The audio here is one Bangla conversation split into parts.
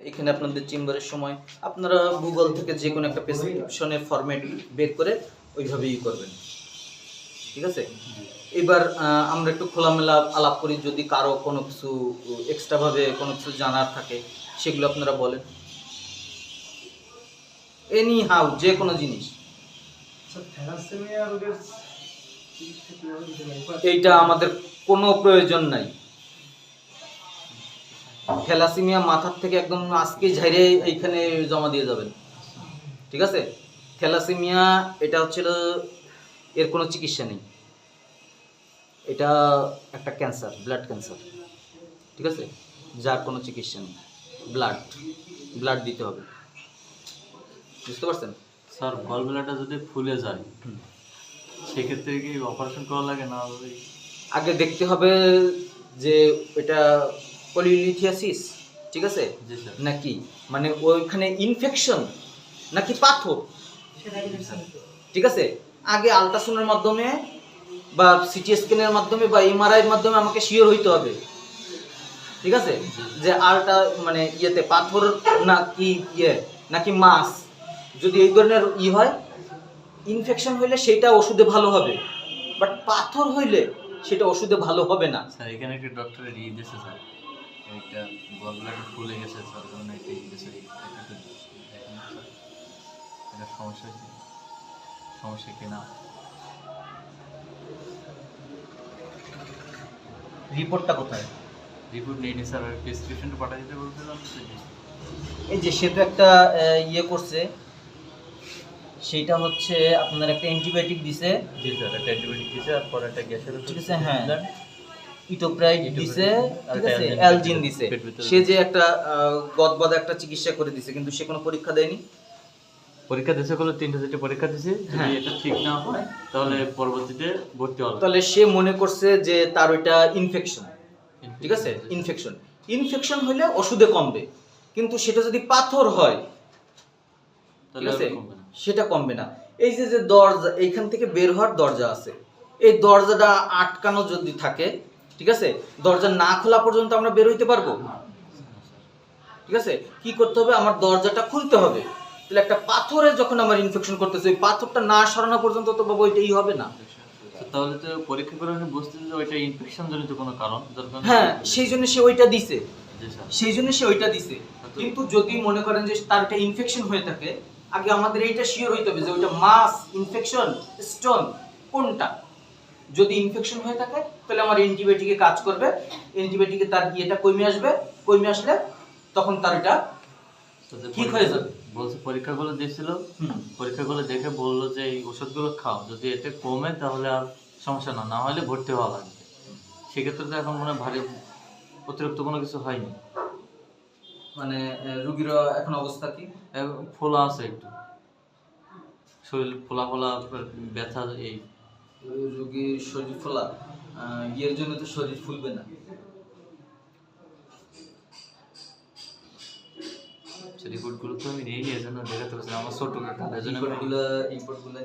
এখানে আপনাদের চেম্বারের সময় আপনারা গুগল থেকে যে কোনো একটা প্রেসক্রিপশনের ফরম্যাট বের করে ওইভাবেই করবেন, ঠিক আছে? এবার আমরা একটু খোলামেলা আলাপ করি, যদি কারো কোনো কিছু এক্সট্রাভাবে কোনো কিছু জানার থাকে সেগুলো আপনারা বলেন, এনি হাউ যে কোনো জিনিস। এইটা আমাদের কোনো প্রয়োজন নাই। থ্যালাসেমিয়া মাথার থেকে একদম আজকে ঝাইরে এইখানে জমা দিয়ে যাবেন, ঠিক আছে? থ্যালাসেমিয়া এটা হচ্ছিল, এর কোনো চিকিৎসা নেই, এটা একটা ক্যান্সার, ব্লাড ক্যান্সার, ঠিক আছে? যার কোনো চিকিৎসা নেই, ব্লাড দিতে হবে, বুঝতে পারছেন? স্যার গল ব্লাডার যদি ফুলে যায় সেক্ষেত্রে কি অপারেশন করা লাগে না? আগে দেখতে হবে যে এটা পলিলিথিয়াসিস, ঠিক আছে, নাকি মানে ওইখানে ইনফেকশন নাকি পাথর, ঠিক আছে? আগে আলট্রাসাউন্ডের মাধ্যমে বা সিটি স্ক্যানের মাধ্যমে বা এমআরআই এর মাধ্যমে আমাকে শিওর হইতে হবে, ঠিক আছে, যে মানে ইয়েতে পাথর নাকি নাকি মাস। যদি এই ধরনের হয়, ইনফেকশন হইলে সেটা ওষুধে ভালো হবে, বাট পাথর হইলে সেটা ওষুধে ভালো হবে না। স্যার এখানে একটা ডক্টরের দিয়েছে স্যার, একটা গল ব্লাডার ফুলে গেছে স্যার, কারণ এটা দিয়েছে, এটা সমস্যা কিনা রিপোর্টটা কোথায়? রিপোর্ট নেই স্যার, প্রেসক্রিপশনটা পাঠিয়ে দিতে বলছিলাম। এই যে সে তো একটা করছে, সেটা হচ্ছে আপনার একটা অ্যান্টিবায়োটিক দিছে। জি স্যার, একটা অ্যান্টিবায়োটিক দিছে, আর পরে একটা গ্যাসের ওষুধ, ঠিক আছে, হ্যাঁ, ইটোপ্রাইড দিছে, ঠিক আছে, অ্যালজিন দিছে। সে যে একটা গদবাদা একটা চিকিৎসা করে দিছে, কিন্তু সে কোনো পরীক্ষা দেয়নি। পরীক্ষা দিয়েছে হলো 3টা পরীক্ষা দিয়েছে, যদি এটা ঠিক না হয় তাহলে পরবর্তীতে ভর্তি হবে। তাহলে সে মনে করছে যে তার ওইটা ইনফেকশন, ঠিক আছে, ইনফেকশন হলে ওষুধে কমবে, কিন্তু সেটা যদি পাথর হয়, ঠিক আছে, সেটা কমবে না। এই যে যে দরজা, এইখান থেকে বের হওয়ার দরজা আছে, এই দরজাটা আটকানো যদি থাকে, ঠিক আছে, দরজা না খোলা পর্যন্ত আমরা বের হইতে পারবো, ঠিক আছে? কি করতে হবে, আমার দরজাটা খুলতে হবে। তাহলে একটা পাথরে যখন আমার ইনফেকশন করতেছে, ওই পাথরটা না সরানো পর্যন্ত তো বাবা ওইটাই হবে না। তাহলে তো পরীক্ষা করে আমি বুঝতেছি যে ওইটা ইনফেকশন জনিত কোনো কারণ, হ্যাঁ, সেই জন্য সে ওইটা দিছে, কিন্তু যদি মনে করেন যে তার একটা ইনফেকশন হয়ে থাকে, আগে আমাদের এইটা শিওর হইতে হবে যে ওইটা মাস, ইনফেকশন, স্টোন কোনটা। যদি ইনফেকশন হয়ে থাকে তাহলে আমার অ্যান্টিবায়োটিকে কাজ করবে, অ্যান্টিবায়োটিকে তার ইয়েটা কমে আসলে তখন তার এটা ঠিক হয়ে যাবে। বলছে পরীক্ষাগুলো দিয়েছিল, পরীক্ষাগুলো দেখে বললো যে এই ওষুধগুলো খাও, যদি এতে কমে তাহলে আর সমস্যা না, না হলে ভর্তি হওয়া লাগবে। সেক্ষেত্রে তো এখন মনে ভারী অতিরিক্ত কোনো কিছু হয়নি, মানে রোগীর এখন অবস্থা কি? ফোলা আছে, একটু শরীর ফোলা ব্যথা। এই রোগীর শরীর ফোলা, ইয়ের জন্য তো শরীর ফুলবে না। রিপোর্টগুলো তো আমি নিয়ে নিয়ে জন্য দেখাতে পারছি, আমার ছোট কাকা, রিপোর্টগুলো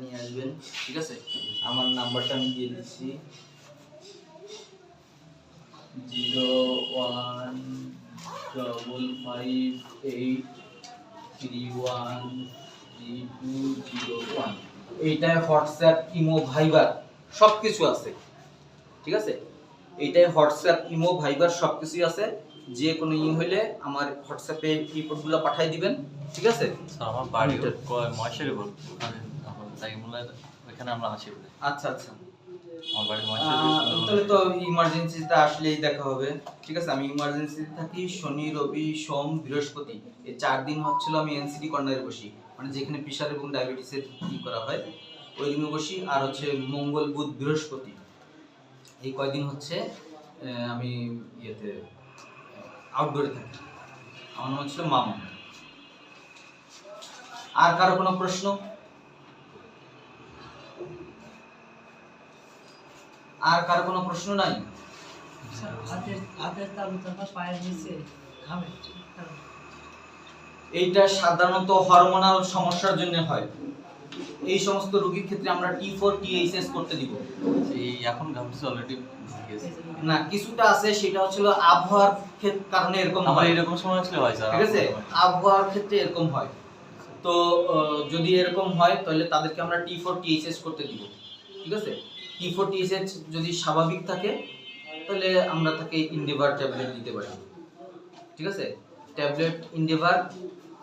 নিয়ে আসবেন, ঠিক আছে? আমার নাম্বারটা আমি দিয়ে দিচ্ছি, 015583132201। এইটায় হোয়াটসঅ্যাপ, ইমো, ভাইবার সবকিছু আছে, ঠিক আছে? এইটায় হোয়াটসঅ্যাপ, ইমো, ভাইবার সবকিছুই আছে। যে কোনো হইলে আমার হোয়াটসঅ্যাপে রিপোর্টগুলো পাঠিয়ে দিবেন, ঠিক আছে? আমার বাড়ি মহেশের বল, ওখানে আমরা আসি। আচ্ছা, আমার বাড়ি তাহলে তো ইমার্জেন্সিতে আসলেই দেখা হবে, ঠিক আছে? আমি ইমার্জেন্সিতে থাকি শনি, রবি, সোম, বৃহস্পতি, এই 4 দিন হচ্ছিল আমি এনসিডি কর্নারে বসি, মানে যেখানে প্রেশার এবং ডায়াবেটিসের কি করা হয় ওই দিনে বসি। আর হচ্ছে মঙ্গল, বুধ, বৃহস্পতি, এই কয়দিন হচ্ছে আমি ইয়েতে আউটডোরে থাকি। আমার নাম হচ্ছিল মামুন। আর কারো কোনো প্রশ্ন? আর কারো কোনো প্রশ্ন নাই? এইটা সাধারণত হরমোনাল সমস্যার জন্য হয়। এই সমস্ত রোগীর ক্ষেত্রে আমরা T4 THS করতে দিব। এই এখন ঘামছে অলরেডি না, কিছুটা আছে, সেটা হচ্ছিল আবহাওয়ার কারণে এরকম আমার হয়। এরকম সময় আসলে হয় স্যার, ঠিক আছে, আবহাওয়ার ক্ষেত্রে এরকম হয়। তো যদি এরকম হয় তাহলে তাদেরকে আমরা T4 THS করতে দিব। ঠিক আছে, T4 THS যদি স্বাভাবিক থাকে তাহলে আমরা তাকে ইন্ডেভার ট্যাবলেট দিতে পারি। ঠিক আছে, ট্যাবলেট ইন্ডেভার,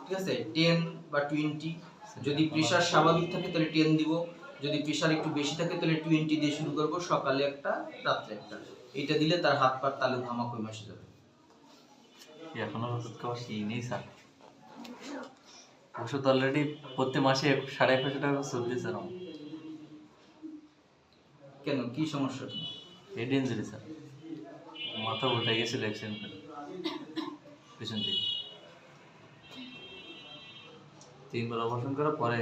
ঠিক আছে, 10 বা 20। যদি প্রেশার স্বাভাবিক থাকে তাহলে 10 দিব, যদি প্রেশার একটু বেশি থাকে তাহলে 20 দিয়ে শুরু করব, সকালে একটা রাত্রে একটা। এটা দিলে তার হাত পা তালু ঘামা কমে আসে যাবে। এখনো ওষুধ খাওয়া সেই নেই স্যার, ওষুধ অলরেডি প্রতি মাসে 2150 টাকা চলছে স্যার আমার। কেন, কি সমস্যা? হেড ইঞ্জুরি স্যার, মাথা উল্টে গেছিল অ্যাক্সিডেন্ট পিছন থেকে। 3 বার অপারেশন করার পরে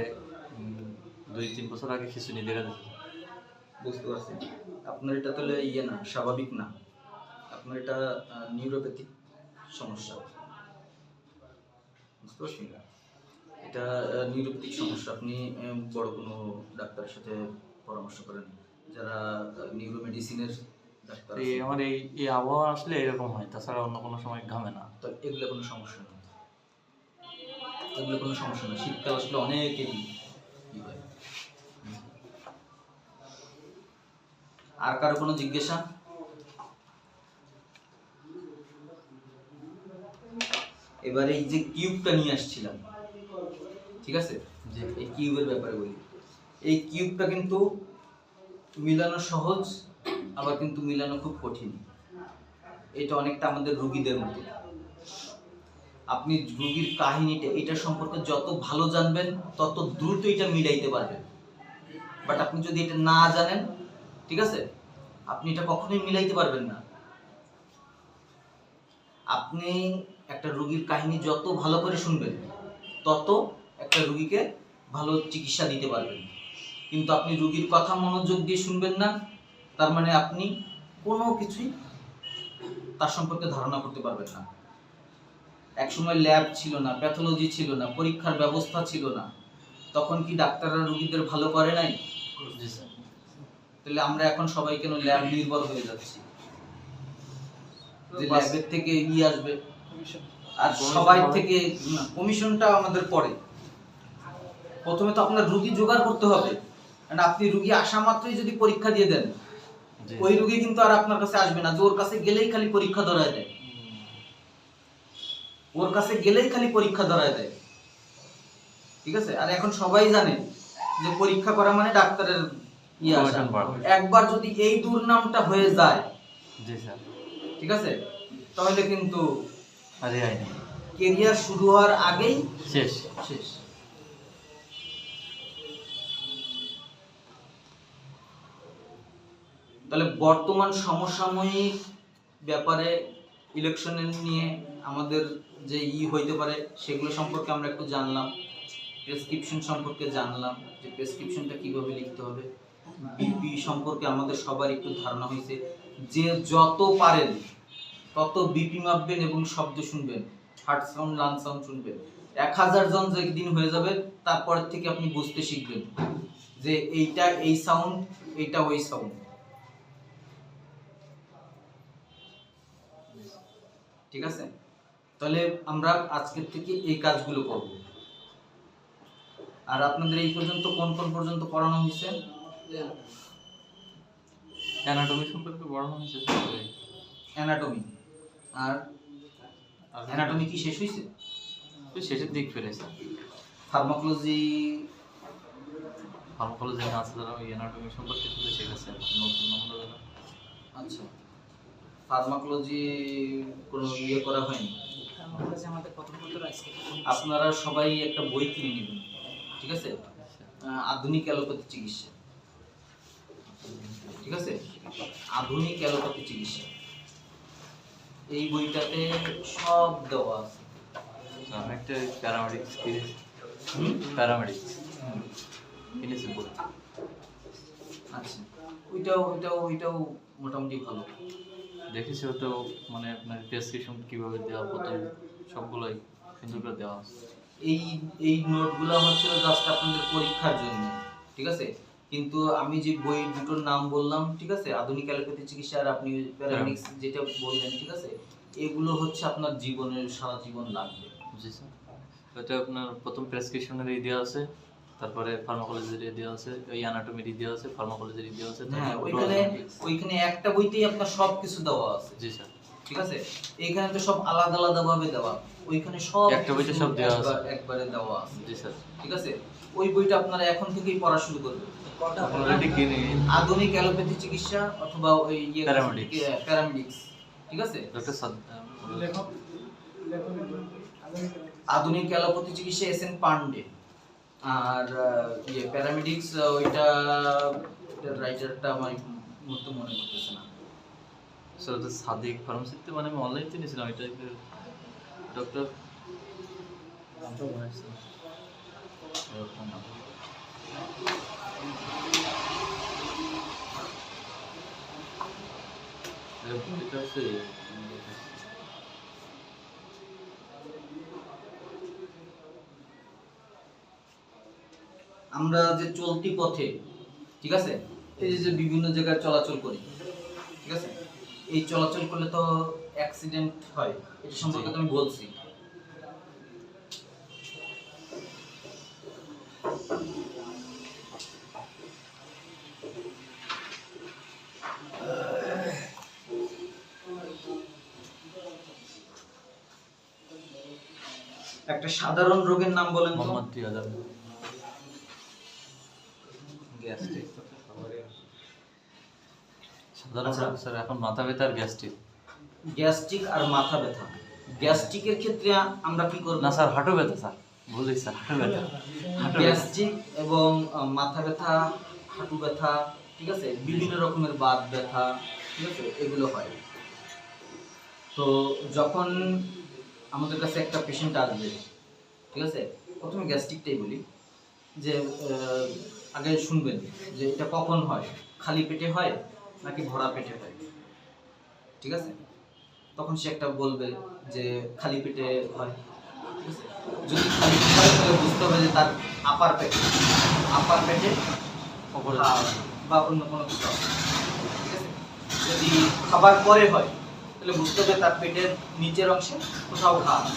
2-3 বছর আগে খিঁচুনি দেখা দিচ্ছে। বুঝতে পারছি, আপনার এটা তাহলে ইয়ে না, স্বাভাবিক না, আপনার এটা নিউরোপ্যাথিক সমস্যা। বুঝতে পারছি, এটা নিউরোপ্যাথিক সমস্যা। আপনি বড় কোনো ডাক্তারের সাথে পরামর্শ করেন, যারা নিউরো মেডিসিনের ডাক্তার। আমার এই আবহাওয়া আসলে এরকম হয়, তাছাড়া অন্য কোনো সময় ঘামে না। তো এগুলো কোনো সমস্যা না, এগুলো কোনো সমস্যা না। শীতকাল আসলে অনেকেরই কি হয়। আর কারো কোনো জিজ্ঞাসা? এবারে এই যে কিউবটা নিয়ে আসছিলাম, ঠিক আছে, যে এই কিউবের ব্যাপারে বলি। এই কিউবটা কিন্তু মিলানো সহজ, আবার কিন্তু মিলানো খুব কঠিন। এটা অনেকটা আমাদের রোগীদের মতো। আপনি রোগীর কাহিনীটা, এটা সম্পর্কে যত ভালো জানবেন তত দ্রুত এটা মিলাইতে পারবেন। বাট আপনি যদি এটা না জানেন, ঠিক আছে, আপনি এটা কখনোই মিলাইতে পারবেন না। আপনি একটা রোগীর কাহিনী যত ভালো করে শুনবেন তত একটা রোগীকে ভালো চিকিৎসা দিতে পারবেন। কিন্তু আপনি রোগীর কথা মনোযোগ দিয়ে শুনবেন না, তার মানে আপনি কোনো কিছুই তার সম্পর্কে ধারণা করতে পারবেন না। একসময় ল্যাব ছিল না, প্যাথোলজি ছিল না, পরীক্ষার ব্যবস্থা ছিল না, তখন কি ডাক্তাররা রোগীদের ভালো করে নাই? তাহলে আমরা এখন সবাই কেন ল্যাব নির্ভর হয়ে যাচ্ছি? যে ল্যাবের থেকে আসবে, আর সবাই থেকে কমিশনটা আমাদের পরে। প্রথমে তো আপনার রোগী জোগাড় করতে হবে, কারণ আপনি রোগী আসা মাত্রই যদি পরীক্ষা দিয়ে দেন, ওই রোগী কিন্তু আর আপনার কাছে আসবে না। ওর কাছে গেলেই খালি পরীক্ষা ধরায় দেয়, ওর কাছে গেলেই খালি পরীক্ষা ধরায় দেয়। ঠিক আছে, আর এখন সবাই জানে যে পরীক্ষা করা মানে ডাক্তারের আসা। একবার যদি এই দুর্নামটা হয়ে যায়, জি স্যার, ঠিক আছে, তাহলে কিন্তু আরে কেরিয়ার শুরু হওয়ার আগেই শেষ। তাহলে বর্তমান সমসাময়িক ব্যাপারে, ইলেকশনের নিয়ে আমাদের যে হইতে পারে সেগুলো সম্পর্কে আমরা একটু জানলাম। প্রেসক্রিপশন সম্পর্কে জানলাম, যে প্রেসক্রিপশনটা কিভাবে লিখতে হবে। বিপি সম্পর্কে আমাদের সবার একটু ধারণা হয়েছে, যে যত পারেন তত বিপি মাপবেন এবং শব্দ শুনবেন, হার্ট সাউন্ড, লাঞ্চ সাউন্ড শুনবেন। 1000 জন যেদিন হয়ে যাবে তারপরের থেকে আপনি বুঝতে শিখবেন যে এইটা এই সাউন্ড, এইটা ওই সাউন্ড। ঠিক আছে, তাহলে আমরা আজকের থেকে এই কাজগুলো করব। আর আপনাদের এই পর্যন্ত কোন পর্যন্ত পড়ানো হয়েছে? অ্যানাটমি সম্পর্কে পড়ানো হয়েছে। অ্যানাটমি, আর অ্যানাটমি কি শেষ হয়েছে? শেষের দিক ফেলেছে। ফার্মাকোলজি না আছে, যারা ওই অ্যানাটমি সম্পর্কে শুধু শিখেছে নতুন নম্বর যারা। আচ্ছা, ফার্মাকোলজি কোনো করা হয়নি। আপনারা সবাই একটা বই কিনে নেবেন, ঠিক আছে, আধুনিক অ্যালোপ্যাথি চিকিৎসা। ঠিক আছে, আধুনিক অ্যালোপ্যাথি চিকিৎসা, এই বইটাতে সব দেওয়া আছে। একটা প্যারামেডিক্স কিনেছি, প্যারামেডিক্স কিনেছি বই। আচ্ছা, ওইটাও মোটামুটি ভালো দেখেছি। ওটাও মানে আপনার প্রেসক্রিপশন কিভাবে দেওয়া, প্রথম সবগুলোই সুন্দর করে দেওয়া আছে। এই নোটগুলো হচ্ছে জাস্ট আপনাদের পরীক্ষার জন্য। ঠিক আছে। কিন্তু আমি যে বই দুটোর নাম বললাম, ঠিক আছে, আধুনিক অ্যালোপ্যাথি চিকিৎসা আর আপনি প্যারামেডিক্স যেটা বললেন, ঠিক আছে, এগুলো হচ্ছে আপনার জীবনের সারা জীবন লাগবে। জি স্যার, এটা আপনার প্রথম প্রেসক্রিপশনের দেওয়া আছে, তারপরে ফার্মাকোলজির দেওয়া আছে, ওই অ্যানাটমির দেওয়া আছে, ফার্মাকোলজির দেওয়া আছে। হ্যাঁ, ওইখানে একটা বইতেই আপনার সব কিছু দেওয়া আছে। জি স্যার, ঠিক আছে। এইখানে তো সব আলাদা আলাদা ভাবে দেওয়া, ওইখানে সব একটা বইতে সব দেওয়া আছে, একবারে দেওয়া আছে। জি স্যার, ঠিক আছে। ওই বইটা আপনারা এখন থেকেই পড়া শুরু করবেন। অলরেডি কিনে আধুনিক অ্যালোপ্যাথি চিকিৎসা অথবা ওই প্যারামেডিক্স, ঠিক আছে। ডক্টর আধুনিক অ্যালোপ্যাথি চিকিৎসা এসএন পান্ডে, আর প্যারামেডিক্স ওইটা রাইটারটা আমার মতো মনে করতেছে না স্যার। ওটা সাদিক ফার্মাসিতে, মানে আমি অনলাইন কিনেছিলাম এটা, ডক্টর এটা হচ্ছে আমরা যে চলতি পথে, ঠিক আছে, এই যে বিভিন্ন জায়গায় চলাচল করি, ঠিক আছে, এই চলাচল করলে তো অ্যাক্সিডেন্ট হয়, এটা সম্পর্কে তো আমি বলছি। একটা সাধারণ রোগের নাম বলেন তো। মোহাম্মদ রিয়াজ। গ্যাস্ট্রিক সাধারণ স্যার এখন মাথা ব্যথা আর গ্যাস্ট্রিক। গ্যাস্ট্রিক আর মাথা ব্যথা। গ্যাস্ট্রিকের ক্ষেত্রে আমরা কি করব? না স্যার, হাঁটু ব্যথা স্যার, বলি স্যার হাঁটু ব্যথা। গ্যাস্ট্রিক এবং মাথা ব্যথা, হাঁটু ব্যথা, ঠিক আছে, বিভিন্ন রকমের বাত ব্যথা, ঠিক আছে, এগুলো হয়। তো যখন আমাদের কাছে একটা পেশেন্ট আসবে, ঠিক আছে, প্রথমে গ্যাস্ট্রিকটাই বলি, যে আগে শুনবেন যে এটা কখন হয়, খালি পেটে হয় নাকি ভরা পেটে হয়, ঠিক আছে। তখন সে একটা বলবে যে খালি পেটে হয়, ঠিক আছে। যদি খালি পেটে হয় তাহলে বুঝতে হবে যে তার আপার পেটে বা অন্য কোনো কিছু আছে, ঠিক আছে। যদি খাবার পরে হয় তাহলে বুঝতে হবে তার পেটের নিচের অংশে কোথাও ঘা আছে।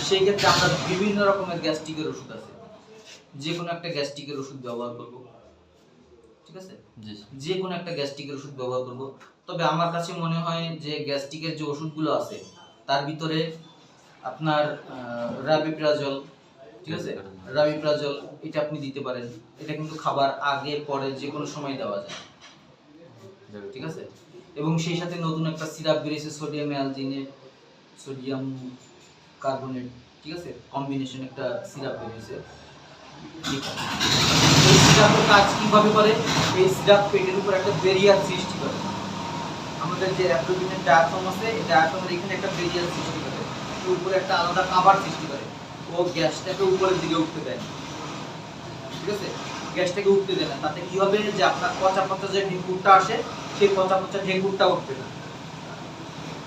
সেই ক্ষেত্রে আমরা বিভিন্ন রকমের গ্যাস্ট্রিকের ওষুধ আছে, যে কোনো একটা গ্যাস্ট্রিকের ওষুধ ব্যবহার করব, ঠিক আছে, যে কোনো একটা গ্যাস্ট্রিকের ওষুধ ব্যবহার করব। তবে আমার কাছে মনে হয় যে গ্যাস্ট্রিকের যে ওষুধগুলো আছে তার ভিতরে আপনার রাবিপ্রাজল, ঠিক আছে, রাবিপ্রাজল এটা আপনি দিতে পারেন। এটা কিন্তু খাবার আগে পরে যে কোনো সময় দেওয়া যায়, ঠিক আছে। এবং সেই সাথে নতুন একটা সিরাপ বেরিয়েছে, সোডিয়াম অ্যালজিনেট, সোডিয়াম কার্বনেট, ঠিক আছে, কম্বিনেশন একটা সিরাপ বেরিয়েছে। এই সিরাপের কাজ কিভাবে করে? এই সিরাপ পেটের উপর একটা ব্যারিয়ার সৃষ্টি করে। আমাদের যে অ্যাবডোমিনাল ডায়াফ্রাম আছে, এই ডায়াফ্রামের এখানে একটা ব্যারিয়ার সৃষ্টি করে, উপরে একটা আলাদা কাভার সৃষ্টি করে। ও গ্যাসটাকে উপরের দিকে উঠতে দেয়, ঠিক আছে, গ্যাসটাকে উঠতে দেয় না। তাতে কি হবে যে আপনার পচা পচা যে ঢেকুরটা আসে, সেই পচা পচা ঢেকুরটা উঠবে না,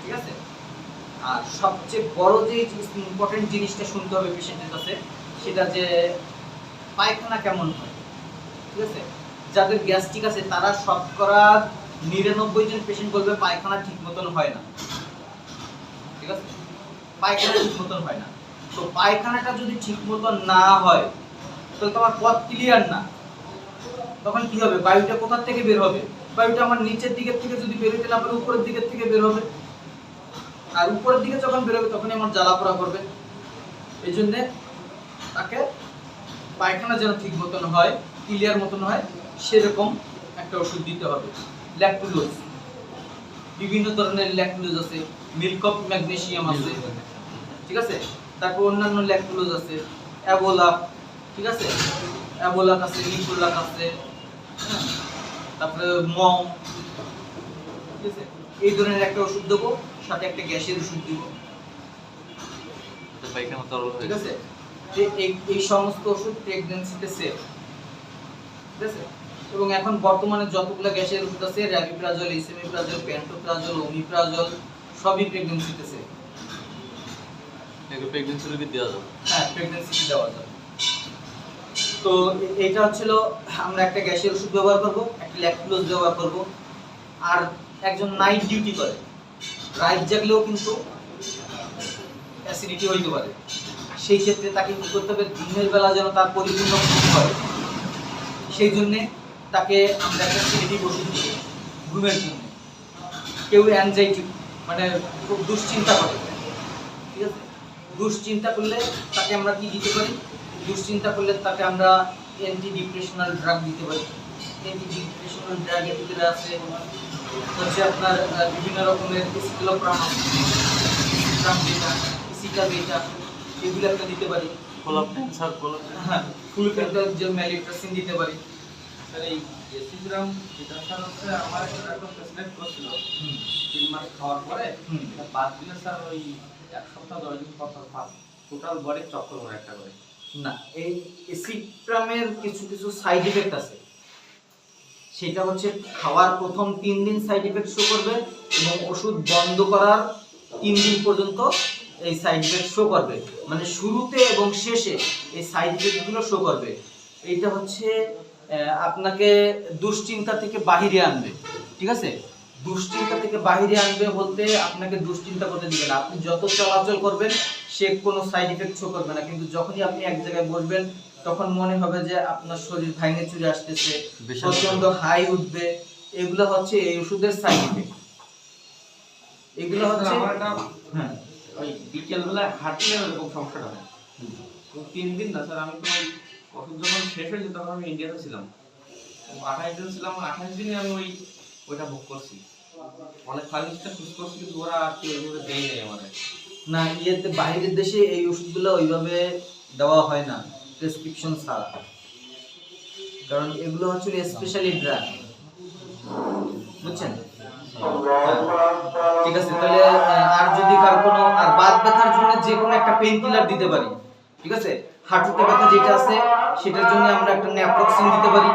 ঠিক আছে। আর সবচেয়ে বড় যে ইম্পর্টেন্ট জিনিসটা শুনতে হবে পেশেন্টের কাছে, সেটা যে পায়খানা কেমন হয়, ঠিক আছে। যাদের গ্যাস্ট্রিক আছে তারা শতকরা 99 জন পেশেন্ট বলবে পায়খানা ঠিক মতন হয় না, ঠিক আছে, পায়খানা ঠিক মতন হয় না। তো পায়খানাটা যদি ঠিক মতন না হয় তাহলে তোমার পথ ক্লিয়ার না। তখন কি হবে? বায়ুটা কোথা থেকে বের হবে? বায়ুটা আমার নিচের দিকের থেকে যদি বের হতে না পারে উপরের দিকের থেকে বের হবে, আর উপরের দিকে যখন বের হবে তখনই আমার জ্বালা পোড়া করবে। এই জন্য তাকে পায়খানা যেন ঠিক মতন হয়, ক্লিয়ার মতন হয়, সেরকম একটা ওষুধ দিতে হবে। ল্যাকটুলোজ, বিভিন্ন ধরনের ল্যাকটুলোজ আছে, মিল্ক অফ ম্যাগনেসিয়াম আছে, ঠিক আছে, তারপর অন্যান্য ল্যাকটুলোজ আছে, অ্যাবোলা, ঠিক আছে, অ্যাবোলাক আছে, লিপোলাক আছে, তারপরে মম, ঠিক আছে। এই ধরনের একটা ওষুধ দেবো, সাথে একটা গ্যাসের ওষুধ দিব, ঠিক আছে। এই সমস্ত ওষুধ প্রেগন্যান্সিতে সেফ, ঠিক আছে। এবং এখন বর্তমানে যতগুলো গ্যাসের ওষুধ আছে, র্যাবিপ্রাজল, ইসেমিপ্রাজল, প্যান্টোপ্রাজল, ওমিপ্রাজল, সবই প্রেগন্যান্সিতে সেফ। এগুলো প্রেগন্যান্সি রোগী দেওয়া যাবে? হ্যাঁ, প্রেগন্যান্সিতে দেওয়া যাবে। তো এইটা হচ্ছিল আমরা একটা গ্যাসের ওষুধ ব্যবহার করব, একটা ল্যাকটোজ ব্যবহার করব। আর একজন নাইট ডিউটি করে, রাত জাগলেও কিন্তু অ্যাসিডিটি হইতে পারে। সেই ক্ষেত্রে তাকে কি করতে হবে, দিনের বেলা যেন তার পরিপূর্ণ ঘুম হয়, সেই জন্যে তাকে আমরা একটা সিডেটিভ ওষুধ দিব ঘুমের জন্য। কেউ অ্যাংজাইটি মানে খুব দুশ্চিন্তা করে, ঠিক আছে, দুশ্চিন্তা করলে তাকে আমরা কি দিতে পারি, দুশ্চিন্তা করলে তাকে আমরা অ্যান্টি ডিপ্রেশনাল ড্রাগ দিতে পারি। অ্যান্টি ডিপ্রেশনাল ড্রাগের ভিতরে আছে হচ্ছে আপনার বিভিন্ন রকমের স্কিলোপ্রাম, সিটাবেটা, এগুলো একটা দিতে পারি। হ্যাঁ, ফুলফেন্টাল যে ম্যালিট্রাসিন দিতে পারি। স্যার এই এসিগ্রাম যেটা স্যার হচ্ছে আমার একটা প্রেসক্রাইব করছিল 3 মাস খাওয়ার পরে, এটা বাদ দিলে স্যার ওই 1 সপ্তাহ 10 দিন পর টোটাল বডি চক্কর করে একটা করে। না, এই এসিগ্রামের কিছু কিছু সাইড ইফেক্ট আছে। সেটা হচ্ছে খাওয়ার প্রথম 3 দিন সাইড ইফেক্ট শো করবে এবং ওষুধ বন্ধ করার 3 দিন পর্যন্ত এই সাইড ইফেক্ট শো করবে। মানে শুরুতে এবং শেষে এই সাইড ইফেক্টগুলো শো করবে। এইটা হচ্ছে আপনাকে দুশ্চিন্তা থেকে বাহিরে আনবে, ঠিক আছে। দুশ্চিন্তা থেকে বাহিরে আনবে বলতে আপনাকে দুশ্চিন্তা করতে দিবে না। আপনি যত চলাচল করবেন সে কোনো সাইড ইফেক্ট শো করবে না, কিন্তু যখনই আপনি এক জায়গায় বসবেন তখন মনে হবে যে আপনার শরীর ভাঙে চুরে আসতেছে, প্রচন্ড হাই উঠবে। এগুলো হচ্ছে এই ওষুধের সাইড ইফেক্ট। এগুলো হচ্ছে আমার একটা ওই বিকেল বেলা হাঁটলে এরকম সমস্যাটা হয়। 3 দিন না স্যার, আমি তো ওই ওষুধ যখন শেষ হয়েছে তখন আমি ইন্ডিয়াতে ছিলাম, 28 দিন ছিলাম। 28 দিনে আমি ওইটা ভোগ করছি। অনেক ফার্মেসিতে খোঁজ করছি কিন্তু ওরা আর কি ওইভাবে দেয় নাই আমাদের। না, ইয়েতে বাইরের দেশে এই ওষুধগুলো ওইভাবে দেওয়া হয় না প্রেসক্রিপশন ছাড়া, কারণ এগুলো হচ্ছে স্পেশালি ড্রাগ, বুঝছেন। ঠিক আছে, তাহলে আর যদি কার কোনো আর বাত ব্যথার জন্য যে কোনো একটা পেইন কিলার দিতে পারি, ঠিক আছে। হাঁটুতে ব্যথা যেটা আছে সেটার জন্য আমরা একটা ন্যাপ্রক্সিন দিতে পারি।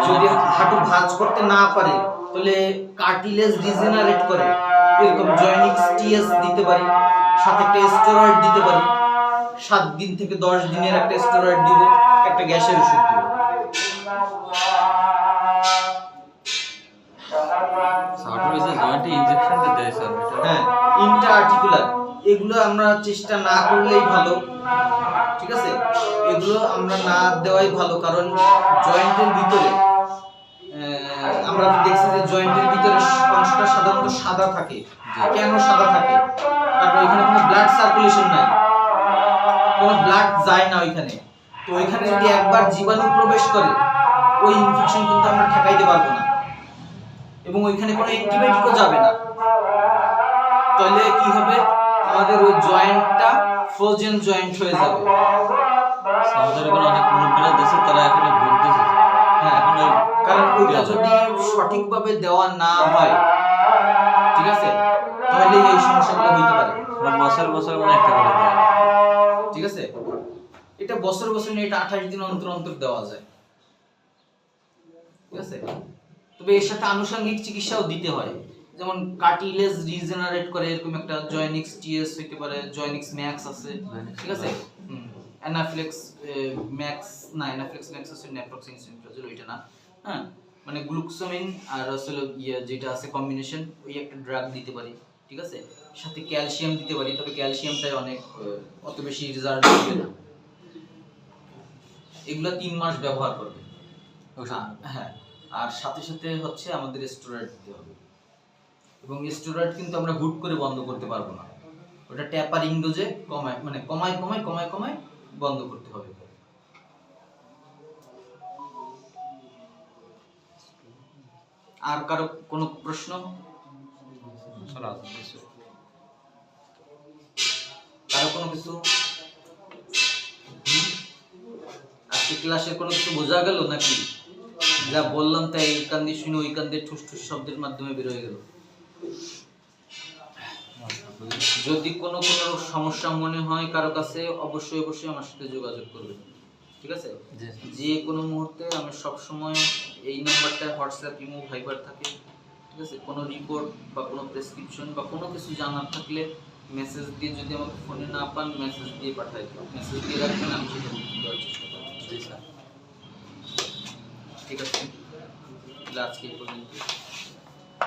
যদি হাঁটু ভাঁজ করতে না পারে তাহলে কার্টিলেজ রিজেনারেট করে এরকম জয়েনিক্স টিএস দিতে পারি, সাথে একটা স্টেরয়েড দিতে পারি। 7 দিন থেকে 10 দিনের একটা স্টেরয়েড দিব, একটা গ্যাসের ওষুধ দিব। হ্যাঁ, ইন্টা আর্টিকুলার, এগুলো আমরা চেষ্টা না করলেই ভালো, ঠিক আছে। এগুলো আমরা না দেওয়াই ভালো, কারণ জয়েন্টের ভিতরে আমরা তো দেখছি যে জয়েন্টের ভিতরে অংশটা সাধারণত সাদা থাকে। কেন সাদা থাকে? কারণ এখানে কোনো ব্লাড সার্কুলেশন নাই, কোনো ব্লাড যায় না ওইখানে। তো ওইখানে যদি একবার জীবাণু প্রবেশ করে ওই ইনফেকশন কিন্তু আমরা ঠেকাইতে পারবো না, এবং ওইখানে কোনো অ্যান্টিবায়োটিকও যাবে না। তাহলে কি হবে, আমাদের ওই জয়েন্টটা ফ্রোজেন জয়েন্ট হয়ে যাবে। আমাদের এখানে অনেক মুরব্বীরা দেশে তারা এখন ভুগতেছে। হ্যাঁ, কারণ ওইটা যদি সঠিকভাবে দেওয়া না হয়, ঠিক আছে, তাহলে এই সমস্যাগুলো হইতে পারে। বছর বছর মানে একটা করে দেয়, ঠিক আছে। এটা বছর বছর না, এটা 28 দিন অন্তর অন্তর দেওয়া যায়, ঠিক আছে। তবে এর সাথে আনুষঙ্গিক চিকিৎসাও দিতে হয়, যেমন কার্টিলেজ রিজেনারেট করে এরকম একটা জয়েনিক্স টিএস হইতে পারে, জয়েনিক্স ম্যাক্স আছে, ঠিক আছে। অ্যানাফ্লেক্স ম্যাক্স না, অ্যানাফ্লেক্স ম্যাক্স আছে ন্যাপ্রক্সিন সিনট্রাজোল, ওইটা না। হ্যাঁ, মানে গ্লুকোসামিন আর আসলে যেটা আছে কম্বিনেশন, ওই একটা ড্রাগ দিতে পারি, ঠিক আছে। সাথে ক্যালসিয়াম দিতে পারি, তবে ক্যালসিয়ামটাই অনেক অত বেশি রেজাল্ট দিবে না। এগুলো 3 মাস ব্যবহার করবে। হ্যাঁ, আর সাথে সাথে হচ্ছে আমাদের স্টেরয়েড দিতে হবে, এবং স্টেরয়েড কিন্তু আমরা হুট করে বন্ধ করতে পারবো না। ওটা ট্যাপারিং ডোজে কমায়, মানে কমায় কমায় কমায় কমায় বন্ধ করতে হবে। আর কারো কোনো প্রশ্ন? কারো কোনো কিছু? আজকে ক্লাসের কোনো কিছু বোঝা গেল নাকি? যা বললাম তাই এই কান দিয়ে শুনে ওই কান দিয়ে ঠুস ঠুস শব্দের মাধ্যমে বের হয়ে গেল। যদি কোনো সমস্যা মনে হয় কারো কাছে, অবশ্যই অবশ্যই আমার সাথে যোগাযোগ করবেন, ঠিক আছে। যে কোনো মুহূর্তে আমি সব সময় এই নাম্বারটা হোয়াটসঅ্যাপ, ইমো, ভাইবার থাকে, ঠিক আছে। কোনো রিপোর্ট বা কোনো প্রেসক্রিপশন বা কোনো কিছু জানার থাকলে মেসেজ দিয়ে, যদি আমাকে ফোনে না পান মেসেজ দিয়ে পাঠাই, মেসেজ দিয়ে রাখবেন, আমি সেটা দেওয়ার চেষ্টা করব। জি স্যার। ঠিক আছে, তাহলে আজকে এই পর্যন্ত।